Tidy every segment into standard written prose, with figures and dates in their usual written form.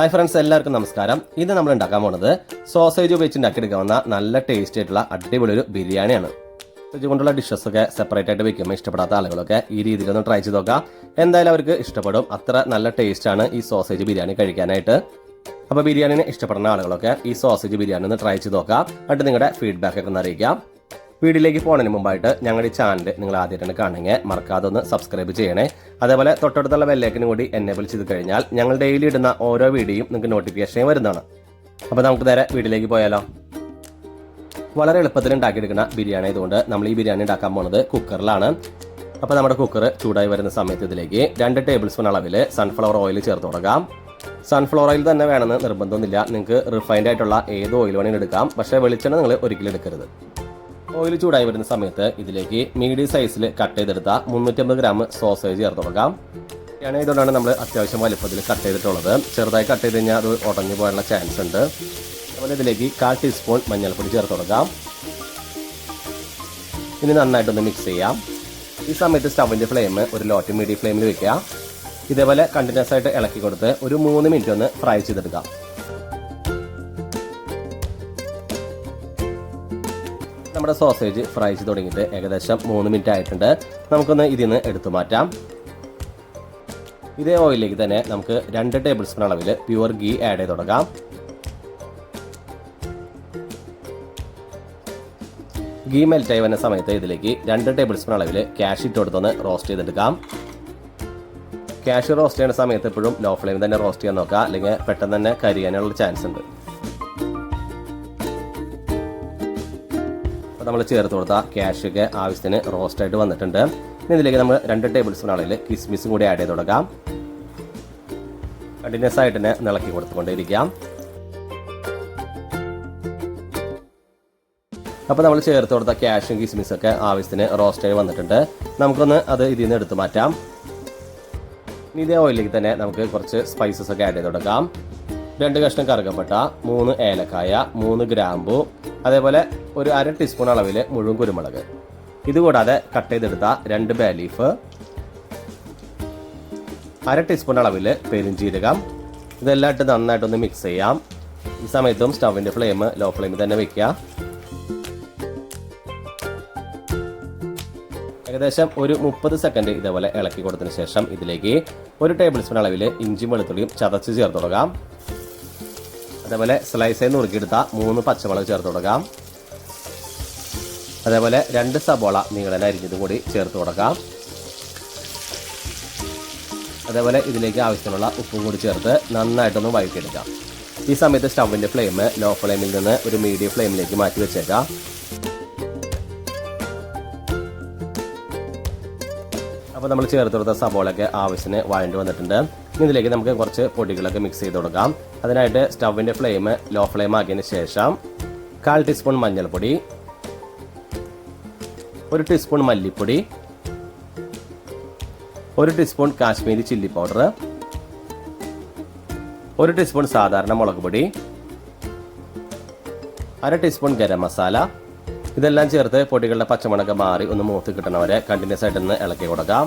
Hi friends, എല്ലാവർക്കും നമസ്കാരം. ഇന്ന് നമ്മൾ ഉണ്ടാക്കാൻ പോകുന്നത് സോസേജ് ഉപയോഗിച്ച് ഉണ്ടാക്കിയെടുക്കാവുന്ന നല്ല ടേസ്റ്റ് ആയിട്ടുള്ള അടിപൊളി ഒരു ബിരിയാണിയാണ്. സോസേജ് കൊണ്ടുള്ള ഡിഷസ് ഒക്കെ സെപ്പറേറ്റ് ആയിട്ട് വെക്കുമ്പോൾ ഇഷ്ടപ്പെടാത്ത ആളുകളൊക്കെ ഈ രീതിയിലൊന്ന് ട്രൈ ചെയ്ത് നോക്കാം. എന്തായാലും അവർക്ക് ഇഷ്ടപ്പെടും. അത്ര നല്ല ടേസ്റ്റാണ് ഈ സോസേജ് ബിരിയാണി കഴിക്കാനായിട്ട്. അപ്പോൾ ബിരിയാണിനെ ഇഷ്ടപ്പെടുന്ന ആളുകളൊക്കെ ഈ സോസേജ് ബിരിയാണി ഒന്ന് ട്രൈ ചെയ്ത് നോക്കാം. എന്നിട്ട് നിങ്ങളുടെ ഫീഡ്ബാക്ക് ഒക്കെ ഒന്ന് അറിയിക്കാം. വീഡിയോയിലേക്ക് പോകുന്നതിന് മുമ്പായിട്ട് ഞങ്ങളുടെ ഈ ചാനൽ നിങ്ങൾ ആദ്യമായിട്ടാണ് കാണുമെങ്കിൽ മറക്കാതെ ഒന്ന് സബ്സ്ക്രൈബ് ചെയ്യണേ. അതേപോലെ തൊട്ടടുത്തുള്ള ബെല്ലൈക്കനും കൂടി എനേബിൾ ചെയ്ത് കഴിഞ്ഞാൽ ഞങ്ങൾ ഡെയിലി ഇടുന്ന ഓരോ വീഡിയോയും നിങ്ങൾക്ക് നോട്ടിഫിക്കേഷൻ വരുന്നതാണ്. അപ്പോൾ നമുക്ക് നേരെ വീഡിയോയിലേക്ക് പോയാലോ. വളരെ എളുപ്പത്തിൽ ഉണ്ടാക്കിയെടുക്കുന്ന ബിരിയാണി ആയതുകൊണ്ട് നമ്മൾ ഈ ബിരിയാണി ഉണ്ടാക്കാൻ പോകുന്നത് കുക്കറിലാണ്. അപ്പോൾ നമ്മുടെ കുക്കർ ചൂടായി വരുന്ന സമയത്ത് ഇതിലേക്ക് 2 ടേബിൾ സ്പൂൺ അളവിൽ സൺഫ്ലവർ ഓയിൽ ചേർത്ത് കൊടുക്കാം. സൺഫ്ലവർ ഓയിൽ തന്നെ വേണമെന്ന് നിർബന്ധമൊന്നുമില്ല. നിങ്ങൾക്ക് റിഫൈൻഡ് ആയിട്ടുള്ള ഏത് ഓയിൽ വേണമെങ്കിലും എടുക്കാം. പക്ഷേ വെളിച്ചെണ്ണ നിങ്ങൾ ഒരിക്കലും എടുക്കരുത്. ഓയിൽ ചൂടായി വരുന്ന സമയത്ത് ഇതിലേക്ക് മീഡിയം സൈസിൽ കട്ട് ചെയ്തെടുത്ത 350 ഗ്രാം സോസേജ് ചേർത്ത് കൊടുക്കാം. ബിരിയാണി ആയതുകൊണ്ടാണ് നമ്മൾ അത്യാവശ്യം വലുപ്പത്തിൽ കട്ട് ചെയ്തിട്ടുള്ളത്. ചെറുതായി കട്ട് ചെയ്ത് കഴിഞ്ഞാൽ അത് ഉടഞ്ഞു പോകാനുള്ള ചാൻസ് ഉണ്ട്. അതുപോലെ ഇതിലേക്ക് 1/4 ടീസ്പൂൺ മഞ്ഞൾപ്പൊടി ചേർത്ത് കൊടുക്കാം. ഇനി നന്നായിട്ടൊന്ന് മിക്സ് ചെയ്യാം. ഈ സമയത്ത് സ്റ്റവിൻ്റെ ഫ്ലെയിം ഒരു ലോ ടു മീഡിയം ഫ്ലെയിമിൽ വെക്കുക. ഇതേപോലെ കണ്ടിന്യൂസ് ആയിട്ട് ഇളക്കി കൊടുത്ത് ഒരു 3 മിനിറ്റ് ഒന്ന് ഫ്രൈ ചെയ്തെടുക്കാം. നമ്മുടെ സോസേജ് ഫ്രൈ ചെയ്ത് തുടങ്ങിയിട്ട് ഏകദേശം 3 മിനിറ്റ് ആയിട്ടുണ്ട്. നമുക്കൊന്ന് ഇതിൽ നിന്ന് എടുത്തു മാറ്റാം. ഇതേ ഓയിലിലേക്ക് തന്നെ നമുക്ക് 2 ടേബിൾ സ്പൂൺ അളവിൽ പ്യുവർ ഗീ ആഡ് ചെയ്ത് കൊടുക്കാം. ഗീ മെൽറ്റായി വരുന്ന സമയത്ത് ഇതിലേക്ക് 2 ടേബിൾ സ്പൂൺ അളവിൽ ക്യാഷ് ഇട്ട് കൊടുത്തൊന്ന് റോസ്റ്റ് ചെയ്തെടുക്കാം. ക്യാഷ് റോസ്റ്റ് ചെയ്യുന്ന സമയത്ത് എപ്പോഴും ലോ ഫ്ലെയിമിൽ തന്നെ റോസ്റ്റ് ചെയ്യാൻ നോക്കുക, അല്ലെങ്കിൽ പെട്ടെന്ന് തന്നെ കരിയാനുള്ള ചാൻസ് ഉണ്ട്. നമ്മൾ ചേർത്ത് കൊടുത്ത ക്യാഷൊക്കെ ആവശ്യത്തിന് റോസ്റ്റായിട്ട് വന്നിട്ടുണ്ട്. ഇതിലേക്ക് നമ്മൾ 2 ടേബിൾ സ്പൂൺ അളവിൽ കിസ്മിസും കൂടി ആഡ് ചെയ്ത് കൊടുക്കാം. കണ്ടിന്യൂസ് ആയിട്ട് തന്നെ ഇളക്കി കൊടുത്തുകൊണ്ടിരിക്കാം. അപ്പോൾ നമ്മൾ ചേർത്ത് കൊടുത്ത ക്യാഷും കിസ്മിസൊക്കെ ആവശ്യത്തിന് റോസ്റ്റായി വന്നിട്ടുണ്ട്. നമുക്കൊന്ന് അത് ഇതിൽ നിന്ന് എടുത്തു മാറ്റാം. ഇതേ ഓയിലേക്ക് തന്നെ നമുക്ക് കുറച്ച് സ്പൈസസ് ഒക്കെ ആഡ് ചെയ്ത് കൊടുക്കാം. 2 കഷ്ണം കറുകപ്പട്ട, 3 ഏലക്കായ, 3 ഗ്രാമ്പു, അതേപോലെ ഒരു 1/2 ടീസ്പൂൺ അളവിൽ മുഴുവൻ കുരുമുളക്. ഇതുകൂടാതെ കട്ട് ചെയ്തെടുത്ത 2 ബേ ലീഫ്, 1/2 ടീസ്പൂൺ അളവിൽ പെരുംജീരകം. ഇതെല്ലാം ഇട്ട് നന്നായിട്ടൊന്ന് മിക്സ് ചെയ്യാം. ഈ സമയത്തും സ്റ്റവിൻ്റെ ഫ്ലെയിം ലോ ഫ്ലെയിമിൽ തന്നെ വെക്കുക. ഏകദേശം ഒരു 30 സെക്കൻഡ് ഇതേപോലെ ഇളക്കി കൊടുത്തതിന് ശേഷം ഇതിലേക്ക് 1 ടേബിൾ സ്പൂൺ അളവിൽ ഇഞ്ചിയും വെളുത്തുള്ളിയും ചതച്ച് ചേർത്ത് കൊടുക്കാം. അതേപോലെ സ്ലൈസായി നുറുക്കിയെടുത്ത 3 പച്ചമുളക് ചേർത്ത് കൊടുക്കാം. അതേപോലെ 2 സബോള നീളൻ അരിഞ്ഞതും കൂടി ചേർത്ത് കൊടുക്കാം. അതേപോലെ ഇതിലേക്ക് ആവശ്യമുള്ള ഉപ്പും കൂടി ചേർത്ത് നന്നായിട്ടൊന്ന് വഴറ്റിയെടുക്കാം. ഈ സമയത്ത് സ്റ്റവിൻ്റെ ഫ്ലെയിം ലോ ഫ്ലെയിമിൽ നിന്ന് ഒരു മീഡിയം ഫ്ലെയിമിലേക്ക് മാറ്റി വെച്ചേക്കാം. അപ്പോൾ നമ്മൾ ചേർത്ത് കൊടുത്ത സബോളയൊക്കെ ആവശ്യത്തിന് വഴണ്ടി വന്നിട്ടുണ്ട്. ഇതിലേക്ക് നമുക്ക് കുറച്ച് പൊടികളൊക്കെ മിക്സ് ചെയ്ത് കൊടുക്കാം. അതിനായിട്ട് സ്റ്റവിൻ്റെ ഫ്ലെയിം ലോ ഫ്ലെയിം ആക്കിയതിന് ശേഷം 1/4 ടീസ്പൂൺ മഞ്ഞൾപ്പൊടി, 1 ടീസ്പൂൺ മല്ലിപ്പൊടി, 1 teaspoon Kashmiri chilli powder, 1 teaspoon സാധാരണ മുളക് പൊടി, 1/2 ടീസ്പൂൺ ഗരം മസാല. ഇതെല്ലാം ചേർത്ത് പൊടികളുടെ പച്ചമണൊക്കെ മാറി ഒന്ന് മൂത്ത് കിട്ടണവരെ കണ്ടിന്യൂസ് ആയിട്ടൊന്ന് ഇളക്കി കൊടുക്കാം.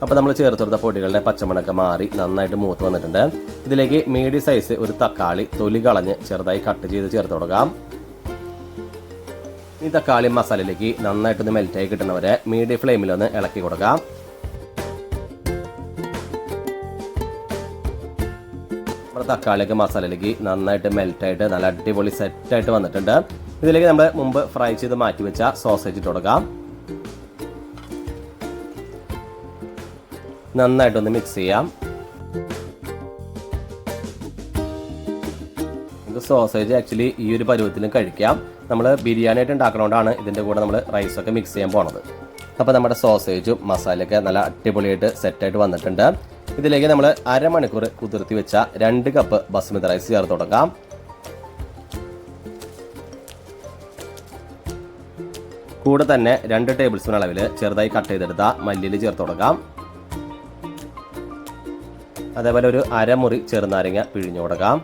അപ്പോൾ നമ്മൾ ചേർത്ത് കൊടുത്ത പൊടികളുടെ പച്ചമണൊക്കെ മാറി നന്നായിട്ട് മൂത്ത് വന്നിട്ടുണ്ട്. ഇതിലേക്ക് മീഡിയം സൈസ് ഒരു തക്കാളി തൊലി കളഞ്ഞ് ചെറുതായി കട്ട് ചെയ്ത് ചേർത്ത് കൊടുക്കാം. ഈ തക്കാളി മസാലയിലേക്ക് നന്നായിട്ടൊന്ന് മെൽറ്റായി കിട്ടുന്നവരെ മീഡിയം ഫ്ലെയിമിലൊന്ന് ഇളക്കി കൊടുക്കാം. നമ്മുടെ തക്കാളിയൊക്കെ മസാലയിലേക്ക് നന്നായിട്ട് മെൽറ്റായിട്ട് നല്ല അടിപൊളി സെറ്റായിട്ട് വന്നിട്ടുണ്ട്. ഇതിലേക്ക് നമ്മൾ മുമ്പ് ഫ്രൈ ചെയ്ത് മാറ്റി വെച്ച സോസേജ് ഇട്ട് കൊടുക്കാം. നന്നായിട്ടൊന്ന് മിക്സ് ചെയ്യാം. നമുക്ക് സോസേജ് ആക്ച്വലി ഈ ഒരു പരുവത്തിലും കഴിക്കാം. നമ്മൾ ബിരിയാണി ആയിട്ട് ഉണ്ടാക്കണോണ്ടാണ് ഇതിൻ്റെ കൂടെ നമ്മൾ റൈസൊക്കെ മിക്സ് ചെയ്യാൻ പോണത്. അപ്പോൾ നമ്മുടെ സോസേജും മസാലയൊക്കെ നല്ല അടിപൊളിയായിട്ട് സെറ്റായിട്ട് വന്നിട്ടുണ്ട്. ഇതിലേക്ക് നമ്മൾ അരമണിക്കൂർ കുതിർത്തി വെച്ച 2 കപ്പ് ബസ്മതി റൈസ് ചേർത്ത് കൊടുക്കാം. കൂടെ തന്നെ 2 ടേബിൾ സ്പൂൺ അളവിൽ ചെറുതായി കട്ട് ചെയ്തെടുത്ത മല്ലിയില ചേർത്ത് കൊടുക്കാം. അതേപോലെ ഒരു അരമുറി ചെറുനാരങ്ങ പിഴിഞ്ഞു കൊടുക്കാം.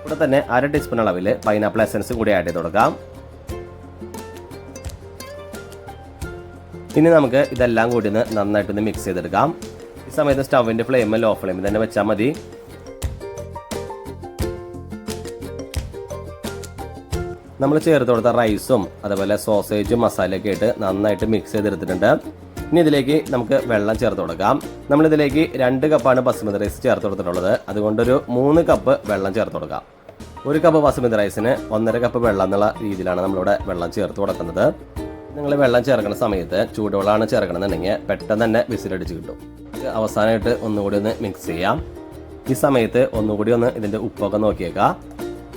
കൂടെ തന്നെ 1/2 ടീസ്പൂൺ അളവിൽ പൈനാപ്പിൾ എസൻസ് കൂടി ആഡ് ചെയ്ത് കൊടുക്കാം. ഇനി നമുക്ക് ഇതെല്ലാം കൂടി നന്നായിട്ടൊന്ന് മിക്സ് ചെയ്തെടുക്കാം. ഈ സമയത്ത് സ്റ്റവിൻ്റെ ഫ്ലെയിം ലോ ഫ്ലെയിമിൽ തന്നെ വെച്ചാൽ മതി. നമ്മൾ ചേർത്ത് കൊടുത്ത റൈസും അതുപോലെ സോസേജും മസാലയൊക്കെ ആയിട്ട് നന്നായിട്ട് മിക്സ് ചെയ്തെടുത്തിട്ടുണ്ട്. ഇനി ഇതിലേക്ക് നമുക്ക് വെള്ളം ചേർത്ത് കൊടുക്കാം. നമ്മളിതിലേക്ക് 2 കപ്പാണ് ബസുമതി റൈസ് ചേർത്ത് കൊടുത്തിട്ടുള്ളത്. അതുകൊണ്ടൊരു 3 കപ്പ് വെള്ളം ചേർത്ത് കൊടുക്കാം. 1 കപ്പ് ബസുമതി റൈസിന് 1.5 കപ്പ് വെള്ളം എന്നുള്ള രീതിയിലാണ് നമ്മളിവിടെ വെള്ളം ചേർത്ത് കൊടുക്കുന്നത്. നിങ്ങൾ വെള്ളം ചേർക്കുന്ന സമയത്ത് ചൂടുവെള്ളമാണ് ചേർക്കണമെന്നുണ്ടെങ്കിൽ പെട്ടെന്ന് തന്നെ വിസിലടിച്ച് കിട്ടും. അവസാനമായിട്ട് ഒന്നുകൂടി ഒന്ന് മിക്സ് ചെയ്യാം. ഈ സമയത്ത് ഒന്നുകൂടി ഒന്ന് ഇതിൻ്റെ ഉപ്പൊക്കെ നോക്കിയേക്കാം.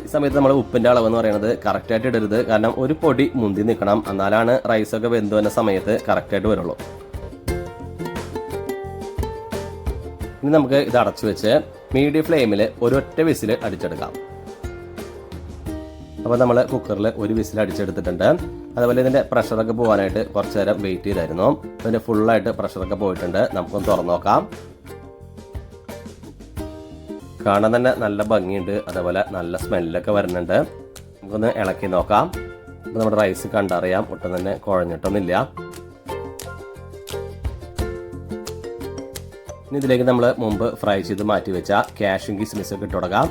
ഈ സമയത്ത് നമ്മൾ ഉപ്പിൻ്റെ അളവ് എന്ന് പറയുന്നത് കറക്റ്റായിട്ട് ഇടരുത്. കാരണം ഒരു പൊടി മുന്തി നിൽക്കണം, എന്നാലാണ് റൈസൊക്കെ വെന്ത് വരുന്ന സമയത്ത് കറക്റ്റായിട്ട് വരുള്ളൂ. ഇനി നമുക്ക് ഇത് അടച്ചു വെച്ച് മീഡിയം ഫ്ലെയിമിൽ ഒരൊറ്റ വിസിൽ അടിച്ചെടുക്കാം. അപ്പോൾ നമ്മൾ കുക്കറിൽ ഒരു വിസിൽ അടിച്ചെടുത്തിട്ടുണ്ട്. അതുപോലെ ഇതിൻ്റെ പ്രഷറൊക്കെ പോകാനായിട്ട് കുറച്ച് നേരം വെയിറ്റ് ചെയ്തായിരുന്നു. അതിൻ്റെ ഫുള്ളായിട്ട് പ്രഷറൊക്കെ പോയിട്ടുണ്ട്. നമുക്കൊന്ന് തുറന്നു നോക്കാം. കാണാൻ തന്നെ നല്ല ഭംഗിയുണ്ട്, അതേപോലെ നല്ല സ്മെല്ലൊക്കെ വരുന്നുണ്ട്. നമുക്കൊന്ന് ഇളക്കി നോക്കാം. അപ്പോൾ നമ്മുടെ റൈസ് കണ്ടറിയാം, ഒട്ടും തന്നെ കുഴഞ്ഞിട്ടൊന്നുമില്ല. ഇനി ഇതിലേക്ക് നമ്മൾ മുമ്പ് ഫ്രൈ ചെയ്ത് മാറ്റി വെച്ച കാഷ്യും കിസ്മിസൊക്കെ ഇട്ട് കൊടുക്കാം.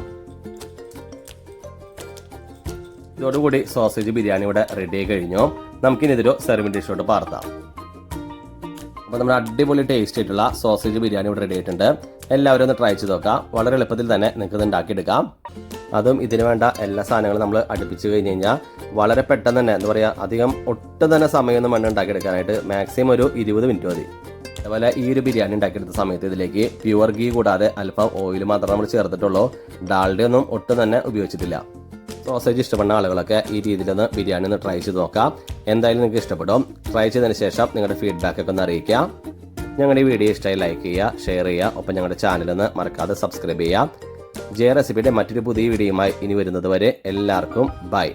ഇതോടുകൂടി സോസേജ് ബിരിയാണി ഇവിടെ റെഡി ആയി കഴിഞ്ഞു. നമുക്കിനി ഇതൊരു സെർവിംഗ് ഡിഷോട്ട് പാർത്താം. അപ്പോൾ നമ്മുടെ അടിപൊളി ടേസ്റ്റ് ആയിട്ടുള്ള സോസേജ് ബിരിയാണി ഇവിടെ റെഡി ആയിട്ടുണ്ട്. എല്ലാവരും ഒന്ന് ട്രൈ ചെയ്ത് നോക്കാം. വളരെ എളുപ്പത്തിൽ തന്നെ നിങ്ങൾക്ക് ഇത് ഉണ്ടാക്കിയെടുക്കാം. അതും ഇതിന് വേണ്ട എല്ലാ സാധനങ്ങളും നമ്മൾ അടുപ്പിച്ച് കഴിഞ്ഞ് കഴിഞ്ഞാൽ വളരെ പെട്ടെന്ന് തന്നെ എന്താ പറയുക, അധികം ഒട്ടും തന്നെ സമയമൊന്നും വേണ്ട ഉണ്ടാക്കിയെടുക്കാനായിട്ട്. മാക്സിമം ഒരു 20 മിനിറ്റ് മതി. അതുപോലെ ഈ ഒരു ബിരിയാണി ഉണ്ടാക്കിയെടുത്ത സമയത്ത് ഇതിലേക്ക് പ്യുവർ ഗീ കൂടാതെ അല്പം ഓയിൽ മാത്രം നമ്മൾ ചേർത്തിട്ടുള്ളൂ. ഡാൽഡയൊന്നും ഒട്ടും തന്നെ ഉപയോഗിച്ചിട്ടില്ല. സോസേജ് ഇഷ്ടപ്പെടുന്ന ആളുകളൊക്കെ ഈ രീതിയിലൊന്ന് ബിരിയാണി ഒന്ന് ട്രൈ ചെയ്ത് നോക്കാം. എന്തായാലും നിങ്ങൾക്ക് ഇഷ്ടപ്പെടും. ട്രൈ ചെയ്തതിന് ശേഷം നിങ്ങളുടെ ഫീഡ്ബാക്കൊക്കെ ഒന്ന് അറിയിക്കുക. ഞങ്ങളുടെ ഈ വീഡിയോ ഇഷ്ടമായി ലൈക്ക് ചെയ്യുക, ഷെയർ ചെയ്യുക. ഒപ്പം ഞങ്ങളുടെ ചാനലൊന്ന് മറക്കാതെ സബ്സ്ക്രൈബ് ചെയ്യുക. ജെ റെസിപ്പിയുടെ മറ്റൊരു പുതിയ വീഡിയോയുമായി ഇനി വരുന്നത് വരെ എല്ലാവർക്കും ബൈ.